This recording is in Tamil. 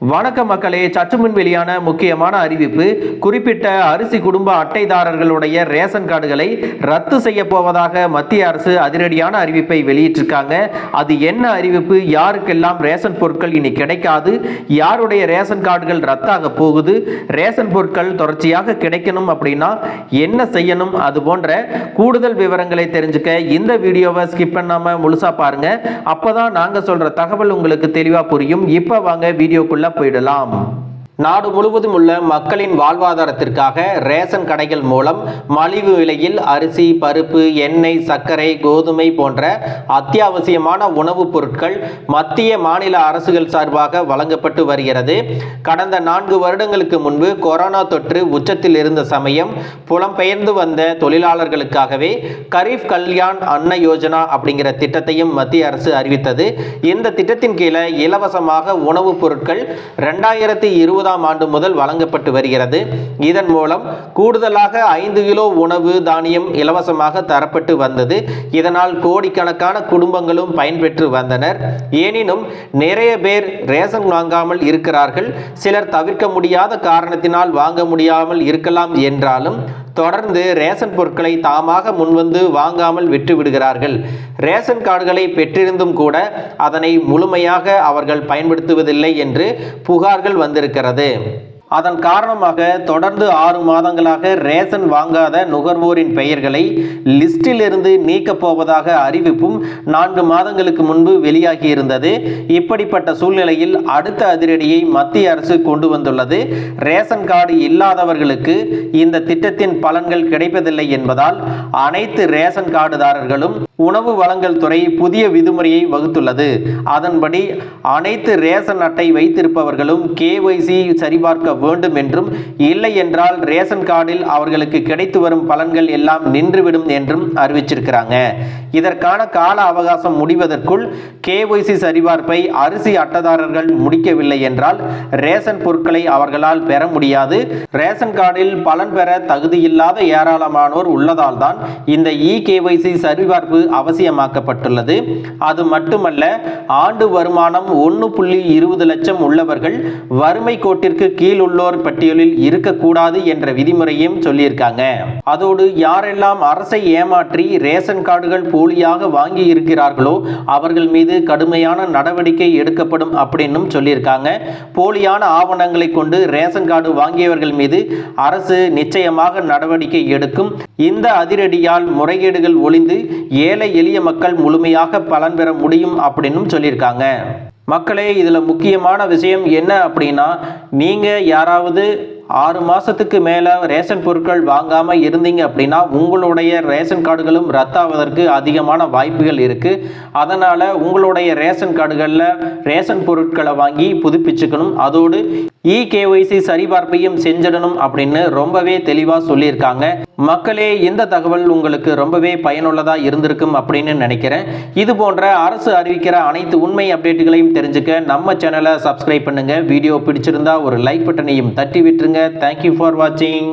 வணக்க மக்களே, சற்றுமுன் வெளியான முக்கியமான அறிவிப்பு. குறிப்பிட்ட அரிசி குடும்ப அட்டைதாரர்களுடைய ரேஷன் கார்டுகளை ரத்து செய்ய போவதாக மத்திய அரசு அதிரடியான அறிவிப்பை வெளியிட்டிருக்காங்க. அது என்ன அறிவிப்பு, யாருக்கெல்லாம் ரேஷன் பொருட்கள் இனி கிடைக்காது, யாருடைய ரேஷன் கார்டுகள் ரத்தாக போகுது, ரேஷன் பொருட்கள் தொடர்ச்சியாக கிடைக்கணும் அப்படின்னா என்ன செய்யணும், அது போன்ற கூடுதல் விவரங்களை தெரிஞ்சுக்க இந்த வீடியோவை ஸ்கிப் பண்ணாம முழுசா பாருங்க. அப்பதான் நாங்க சொல்ற தகவல் உங்களுக்கு தெளிவா புரியும். இப்ப வாங்க வீடியோக்குள்ள போயிடலாம். நாடு முழுவதும் உள்ள மக்களின் வாழ்வாதாரத்திற்காக ரேஷன் கடைகள் மூலம் மலிவு விலையில் அரிசி, பருப்பு, எண்ணெய், சர்க்கரை, கோதுமை போன்ற அத்தியாவசியமான உணவுப் பொருட்கள் மத்திய மாநில அரசுகள் சார்பாக வழங்கப்பட்டு வருகிறது. கடந்த 4 வருடங்களுக்கு முன்பு கொரோனா தொற்று உச்சத்தில் இருந்த சமயம் புலம்பெயர்ந்து வந்த தொழிலாளர்களுக்காகவே கரீப் கல்யாண் அன்ன யோஜனா அப்படிங்கிற திட்டத்தையும் மத்திய அரசு அறிவித்தது. இந்த திட்டத்தின் கீழே இலவசமாக உணவுப் பொருட்கள் 2020 ஆண்டு முதல் வழங்கப்பட்டு வருகிறது. இதன் மூலம் கூடுதலாக 5 கிலோ உணவு தானியம் இலவசமாக தரப்பட்டு வந்தது. இதனால் கோடிக்கணக்கான குடும்பங்களும் பயன்பெற்று வந்தனர். எனினும் நிறைய பேர் ரேஷன் வாங்காமல் இருக்கிறார்கள். சிலர் தவிர்க்க முடியாத காரணத்தினால் வாங்க முடியாமல் இருக்கலாம் என்றாலும் தொடர்ந்து ரேஷன் பொருட்களை தாமாக முன்வந்து வாங்காமல் விட்டு விடுகிறார்கள். ரேஷன் கார்டுகளை பெற்றிருந்தும் கூட அதனை முழுமையாக அவர்கள் பயன்படுத்துவதில்லை என்று புகார்கள் வந்திருக்கிறது. அதன் காரணமாக தொடர்ந்து 6 மாதங்களாக ரேஷன் வாங்காத நுகர்வோரின் பெயர்களை லிஸ்டில் இருந்து நீக்கப் போவதாக அறிவிப்பும் 4 மாதங்களுக்கு முன்பு வெளியாகி இருந்தது. இப்படிப்பட்ட சூழ்நிலையில் அடுத்த அதிரடியை மத்திய அரசு கொண்டு வந்துள்ளது. ரேஷன் கார்டு இல்லாதவர்களுக்கு இந்த திட்டத்தின் பலன்கள் கிடைப்பதில்லை என்பதால் அனைத்து ரேஷன் கார்டுதாரர்களும் உணவு வழங்கல் துறை புதிய விதிமுறையை வகுத்துள்ளது. அதன்படி அனைத்து ரேஷன் அட்டை வைத்திருப்பவர்களும் KYC சரிபார்க்க வேண்டும் என்றும், இல்லை என்றால் ரேஷன் கார்டில் அவர்களுக்கு கிடைத்து வரும் பலன்கள் எல்லாம் நின்றுவிடும் என்றும் அறிவிச்சிருக்கிறாங்க. இதற்கான கால அவகாசம் முடிவதற்குள் KYC சரிபார்ப்பை அரிசி அட்டைதாரர்கள் முடிக்கவில்லை என்றால் ரேஷன் பொருட்களை அவர்களால் பெற முடியாது. ரேஷன் கார்டில் பலன் பெற தகுதியில்லாத ஏராளமானோர் உள்ளதால் தான் இந்த EKYC சரிபார்ப்பு அவசியமாக்கப்பட்டுள்ளது. அது மட்டுமல்ல, ஆண்டு வருமானம் 1.20 லட்சம் உள்ளவர்கள் வறுமை கோட்டிற்கு கீழ் உள்ளோர் பட்டியலில் இருக்கக்கூடாது என்ற விதிமுறையும் சொல்லியிருக்காங்க. அதோடு யாரெல்லாம் அரசை ஏமாற்றி ரேஷன் கார்டுகள் போலியாக வாங்கி இருக்கிறார்களோ அவர்கள் மீது கடுமையான நடவடிக்கை எடுக்கப்படும் அப்படின்னு சொல்லியிருக்காங்க. போலியான ஆவணங்களை கொண்டு ரேஷன் கார்டு வாங்கியவர்கள் மீது அரசு நிச்சயமாக நடவடிக்கை எடுக்கும். இந்த அதிரடியால் முறைகேடுகள் ஒழிந்து ஏழை எளிய மக்கள் முழுமையாக பலன் பெற முடியும் அப்படின்னு சொல்லியிருக்காங்க. மக்களே, இதில் முக்கியமான விஷயம் என்ன அப்படின்னா, நீங்கள் யாராவது 6 மாதத்துக்கு மேலே ரேஷன் பொருட்கள் வாங்காமல் இருந்தீங்க அப்படின்னா உங்களுடைய ரேஷன் கார்டுகளும் ரத்தாவதற்கு அதிகமான வாய்ப்புகள் இருக்குது. அதனால் உங்களுடைய ரேஷன் கார்டுகளில் ரேஷன் பொருட்களை வாங்கி புதுப்பிச்சுக்கணும். அதோடு EKYC சரிபார்ப்பையும் செஞ்சிடணும் அப்படின்னு ரொம்பவே தெளிவாக சொல்லியிருக்காங்க. மக்களே, இந்த தகவல் உங்களுக்கு ரொம்பவே பயனுள்ளதாக இருந்திருக்கும் அப்படின்னு நினைக்கிறேன். இது போன்ற அரசு அறிவிக்கிற அனைத்து உண்மை அப்டேட்டுகளையும் தெரிஞ்சுக்க நம்ம சேனலை சப்ஸ்கிரைப் பண்ணுங்கள். வீடியோ பிடிச்சிருந்தா ஒரு லைக் பட்டனையும் தட்டி விட்டுருங்க. Thank you for watching.